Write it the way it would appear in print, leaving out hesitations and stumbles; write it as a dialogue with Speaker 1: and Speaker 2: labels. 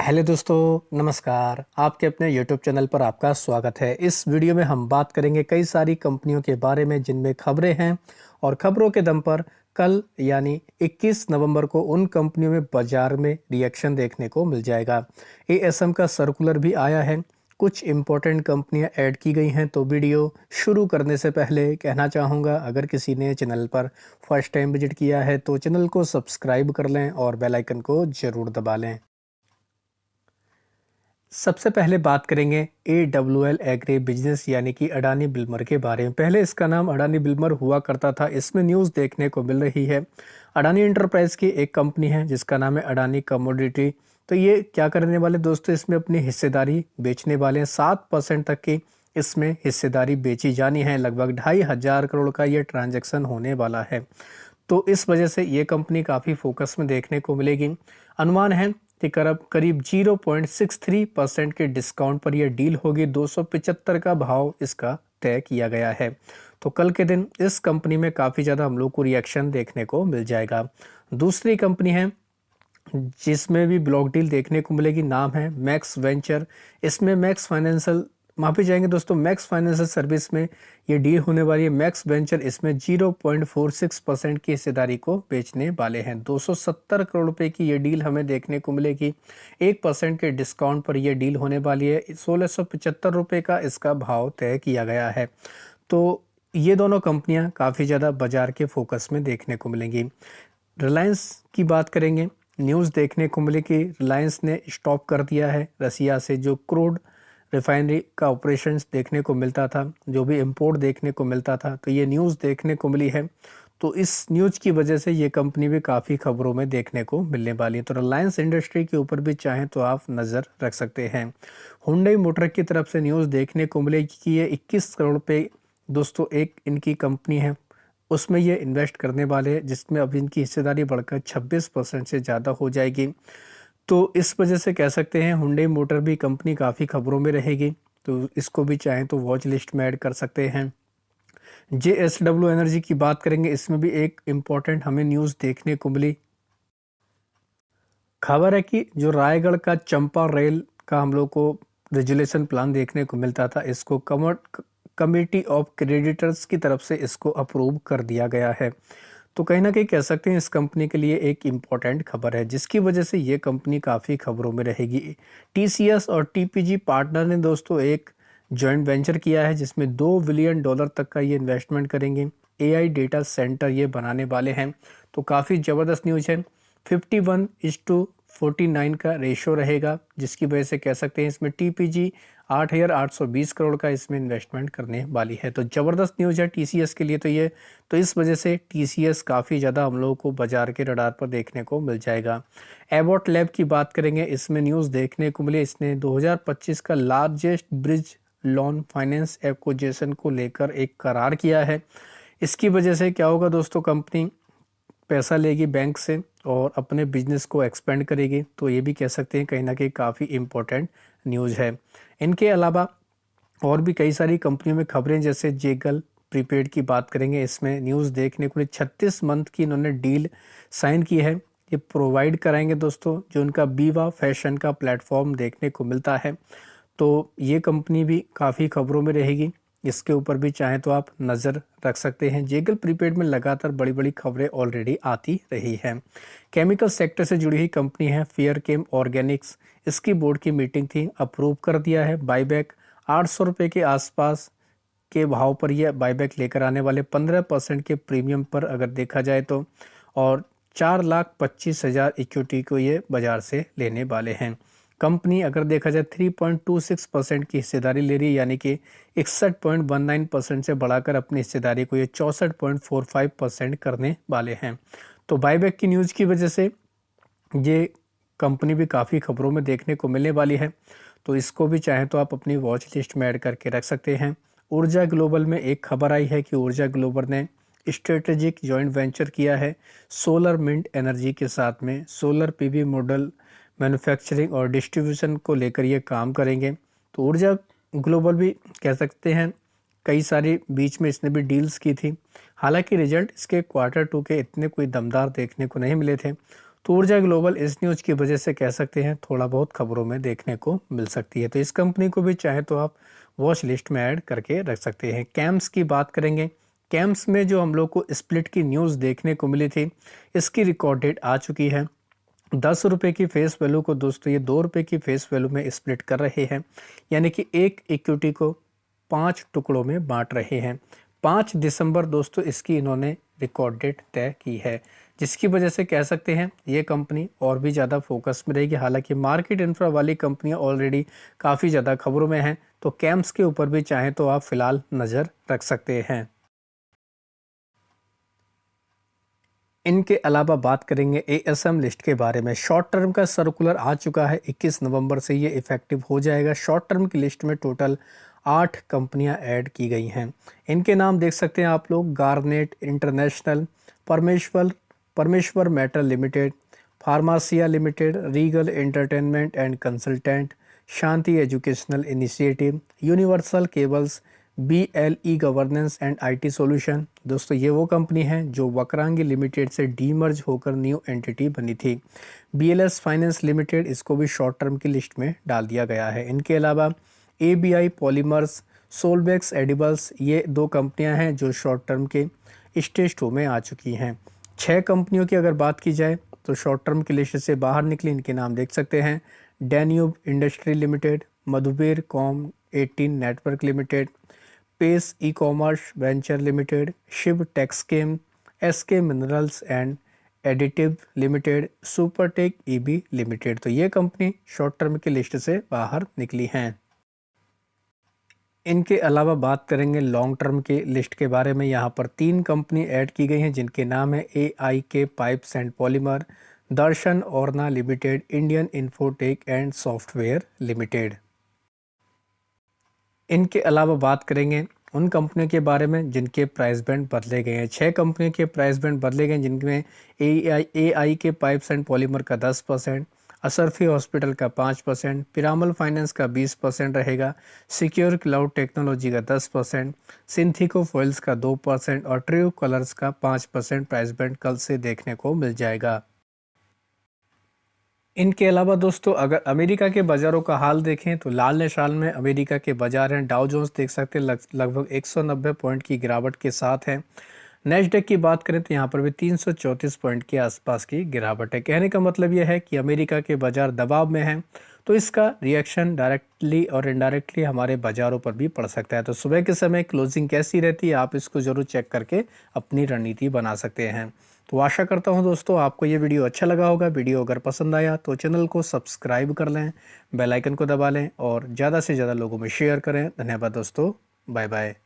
Speaker 1: Hello दोस्तों, नमस्कार। आपके अपने यूट्यूब चैनल पर आपका स्वागत है। इस वीडियो में हम बात करेंगे कई सारी कंपनियों के बारे में जिनमें खबरें हैं और खबरों के दम पर कल यानी 21 नवंबर को उन कंपनियों में बाजार में रिएक्शन देखने को मिल जाएगा। एएसएम का सर्कुलर भी आया है, कुछ इंपॉर्टेंट कंपनियां ऐड की गई हैं। तो वीडियो शुरू करने से पहले कहना चाहूँगा, अगर किसी ने चैनल पर फर्स्ट टाइम विजिट किया है तो चैनल को सब्सक्राइब कर लें और बेल आइकन को ज़रूर दबा लें। सबसे पहले बात करेंगे AWL एग्री बिजनेस यानी कि अडानी बिल्मर के बारे में। पहले इसका नाम अडानी बिल्मर हुआ करता था। इसमें न्यूज़ देखने को मिल रही है। अडानी एंटरप्राइज की एक कंपनी है जिसका नाम है अडानी कमोडिटी। तो ये क्या करने वाले दोस्तों, इसमें अपनी हिस्सेदारी बेचने वाले हैं। 7% तक की इसमें हिस्सेदारी बेची जानी है। लगभग 2,500 करोड़ का ये ट्रांजैक्शन होने वाला है। तो इस वजह से ये कंपनी काफ़ी फोकस में देखने को मिलेगी। अनुमान है कि करीब 0.63% के डिस्काउंट पर यह डील होगी। 275 का भाव इसका तय किया गया है। तो कल के दिन इस कंपनी में काफ़ी ज़्यादा हम लोग को रिएक्शन देखने को मिल जाएगा। दूसरी कंपनी है जिसमें भी ब्लॉक डील देखने को मिलेगी, नाम है मैक्स वेंचर। इसमें मैक्स फाइनेंशियल माफी जाएंगे दोस्तों, मैक्स फाइनेंशियल सर्विस में ये डील होने वाली है। मैक्स वेंचर इसमें 0.46% की हिस्सेदारी को बेचने वाले हैं। 270 करोड़ रुपए की ये डील हमें देखने को मिलेगी। 1% के डिस्काउंट पर यह डील होने वाली है। 1675 रुपये का इसका भाव तय किया गया है। तो ये दोनों कंपनियां काफ़ी ज़्यादा बाजार के फोकस में देखने को मिलेंगी। रिलायंस की बात करेंगे। न्यूज़ देखने को मिले कि रिलायंस ने स्टॉप कर दिया है रसिया से जो क्रूड रिफाइनरी का ऑपरेशंस देखने को मिलता था, जो भी इंपोर्ट देखने को मिलता था। तो ये न्यूज़ देखने को मिली है। तो इस न्यूज़ की वजह से ये कंपनी भी काफ़ी खबरों में देखने को मिलने वाली है। तो रिलायंस इंडस्ट्री के ऊपर भी चाहें तो आप नज़र रख सकते हैं। हुंडई मोटर की तरफ से न्यूज़ देखने को मिलेगी कि ये 21 करोड़ पे दोस्तों एक इनकी कंपनी है, उसमें ये इन्वेस्ट करने वाले हैं, जिसमें अब इनकी हिस्सेदारी बढ़कर 26% से ज़्यादा हो जाएगी। तो इस वजह से कह सकते हैं हुंडई मोटर भी कंपनी काफ़ी खबरों में रहेगी। तो इसको भी चाहें तो वॉच लिस्ट में ऐड कर सकते हैं। JSW एनर्जी की बात करेंगे। इसमें भी एक इम्पॉर्टेंट हमें न्यूज़ देखने को मिली। खबर है कि जो रायगढ़ का चंपा रेल का हम लोग को रेजुलेशन प्लान देखने को मिलता था, इसको कमिटी ऑफ क्रेडिटर्स की तरफ से इसको अप्रूव कर दिया गया है। तो कहीं ना कहीं कह सकते हैं इस कंपनी के लिए एक इम्पॉर्टेंट खबर है, जिसकी वजह से ये कंपनी काफ़ी खबरों में रहेगी। TCS और TPG पार्टनर ने दोस्तों एक जॉइंट वेंचर किया है जिसमें $2 बिलियन तक का ये इन्वेस्टमेंट करेंगे। AI डेटा सेंटर ये बनाने वाले हैं। तो काफ़ी ज़बरदस्त न्यूज़ है। 51:49 का रेशो रहेगा, जिसकी वजह से कह सकते हैं इसमें TPG 8,820 करोड़ का इसमें इन्वेस्टमेंट करने वाली है। तो ज़बरदस्त न्यूज़ है TCS के लिए। तो इस वजह से TCS काफ़ी ज़्यादा हम लोगों को बाजार के रडार पर देखने को मिल जाएगा। एबॉट लैब की बात करेंगे। इसमें न्यूज़ देखने को मिली, इसने 2025 का largest bridge loan finance acquisition को लेकर एक करार किया है। इसकी वजह से क्या होगा दोस्तों, कंपनी पैसा लेगी बैंक से और अपने बिजनेस को एक्सपेंड करेगी। तो ये भी कह सकते हैं कहीं ना कहीं काफ़ी इम्पोर्टेंट न्यूज़ है। इनके अलावा और भी कई सारी कंपनियों में खबरें, जैसे जेगल प्रीपेड की बात करेंगे। इसमें न्यूज़ देखने को 36 मंथ की इन्होंने डील साइन की है। ये प्रोवाइड कराएंगे दोस्तों जो उनका बीवा फैशन का प्लेटफॉर्म देखने को मिलता है। तो ये कंपनी भी काफ़ी खबरों में रहेगी। इसके ऊपर भी चाहें तो आप नज़र रख सकते हैं। जेगल प्रीपेड में लगातार बड़ी बड़ी खबरें ऑलरेडी आती रही हैं। केमिकल सेक्टर से जुड़ी हुई कंपनी है फेयरकेम ऑर्गेनिक्स। इसकी बोर्ड की मीटिंग थी, अप्रूव कर दिया है बाईबैक। 800 रुपये के आसपास के भाव पर यह बाईबैक लेकर आने वाले 15% के प्रीमियम पर अगर देखा जाए तो, और 4,25,000 इक्विटी को ये बाजार से लेने वाले हैं। कंपनी अगर देखा जाए 3.26% की हिस्सेदारी ले रही है, यानी कि 61.19% से बढ़ाकर अपनी हिस्सेदारी को ये 64.45% करने वाले हैं। तो बाईबैक की न्यूज़ की वजह से ये कंपनी भी काफ़ी खबरों में देखने को मिलने वाली है। तो इसको भी चाहें तो आप अपनी वॉच लिस्ट में ऐड करके रख सकते हैं। ऊर्जा ग्लोबल में एक खबर आई है कि ऊर्जा ग्लोबल ने स्ट्रेटेजिक जॉइंट वेंचर किया है सोलर मिंट एनर्जी के साथ में। सोलर PV मॉडल मैन्युफैक्चरिंग और डिस्ट्रीब्यूशन को लेकर ये काम करेंगे। तो ऊर्जा ग्लोबल भी कह सकते हैं कई सारी बीच में इसने भी डील्स की थी। हालांकि रिजल्ट इसके Q2 के इतने कोई दमदार देखने को नहीं मिले थे। तो ऊर्जा ग्लोबल इस न्यूज़ की वजह से कह सकते हैं थोड़ा बहुत खबरों में देखने को मिल सकती है। तो इस कंपनी को भी चाहे तो आप वॉच लिस्ट में ऐड करके रख सकते हैं। कैम्स की बात करेंगे, कैम्स में जो हम लोग को स्प्लिट की न्यूज़ देखने को मिली थी, इसकी रिकॉर्ड डेट आ चुकी है। 10 रुपये की फेस वैल्यू को दोस्तों ये 2 रुपये की फेस वैल्यू में स्प्लिट कर रहे हैं, यानी कि एक इक्विटी को 5 टुकड़ों में बांट रहे हैं। 5 दिसंबर दोस्तों इसकी इन्होंने रिकॉर्ड डेट तय की है, जिसकी वजह से कह सकते हैं ये कंपनी और भी ज़्यादा फोकस में रहेगी। हालांकि मार्केट इंफ्रा वाली कंपनियां ऑलरेडी काफ़ी ज़्यादा खबरों में हैं, तो कैम्स के ऊपर भी चाहें तो आप फिलहाल नज़र रख सकते हैं। इनके अलावा बात करेंगे एएसएम लिस्ट के बारे में। शॉर्ट टर्म का सर्कुलर आ चुका है, 21 नवंबर से ये इफेक्टिव हो जाएगा। शॉर्ट टर्म की लिस्ट में टोटल 8 कंपनियां ऐड की गई हैं। इनके नाम देख सकते हैं आप लोग, garnet international, Parmeshwar metal limited, Pharmacia limited, regal entertainment and consultant, Shanti educational initiative, universal cables, BLE governance and IT solution. दोस्तों ये वो कंपनी है जो वक्रांगी लिमिटेड से डीमर्ज होकर न्यू एंटिटी बनी थी। BLS फाइनेंस लिमिटेड, इसको भी शॉर्ट टर्म की लिस्ट में डाल दिया गया है। इनके अलावा ABI पॉलीमर्स, सोलबेक्स एडिबल्स, ये 2 कंपनियां हैं जो शॉर्ट टर्म के स्टेज 2 में आ चुकी हैं। 6 कंपनियों की अगर बात की जाए तो शॉर्ट टर्म की लिस्ट से बाहर निकली, इनके नाम देख सकते हैं, डैन्यूब इंडस्ट्री लिमिटेड, मधुबेर com 18 network limited, pace e commerce venture limited, Shiv Texchem, SK minerals and additive limited, supertech EB limited. तो ये कंपनी शॉर्ट टर्म की लिस्ट से बाहर निकली हैं। इनके अलावा बात करेंगे लॉन्ग टर्म के लिस्ट के बारे में। यहाँ पर 3 कंपनी ऐड की गई हैं जिनके नाम है AIK pipes and polymer, Darshan Orna limited, Indian infotech and software limited. इनके अलावा बात करेंगे उन कंपनियों के बारे में जिनके प्राइस बैंड बदले गए हैं। 6 कंपनियों के प्राइस बैंड बदले गए हैं, जिनमें AI के पाइप्स एंड पॉलीमर का 10%, असरफी हॉस्पिटल का 5%, पिरामल फाइनेंस का 20% रहेगा, सिक्योर क्लाउड टेक्नोलॉजी का 10%, सिंथिको फॉइल्स का 2% और ट्रू कलर्स का 5% प्राइस बैंड कल से देखने को मिल जाएगा। इनके अलावा दोस्तों अगर अमेरिका के बाज़ारों का हाल देखें तो लाल निशान में अमेरिका के बाज़ार हैं। डाउ जोन्स देख सकते हैं लगभग 190 पॉइंट की गिरावट के साथ है। नेस्डेक की बात करें तो यहाँ पर भी 334 पॉइंट के आसपास की गिरावट है। कहने का मतलब यह है कि अमेरिका के बाज़ार दबाव में हैं, तो इसका रिएक्शन डायरेक्टली और इनडायरेक्टली हमारे बाज़ारों पर भी पड़ सकता है। तो सुबह के समय क्लोजिंग कैसी रहती है, आप इसको ज़रूर चेक करके अपनी रणनीति बना सकते हैं। तो आशा करता हूं दोस्तों आपको ये वीडियो अच्छा लगा होगा। वीडियो अगर पसंद आया तो चैनल को सब्सक्राइब कर लें, बेल आइकन को दबा लें और ज़्यादा से ज़्यादा लोगों में शेयर करें। धन्यवाद दोस्तों, बाय बाय।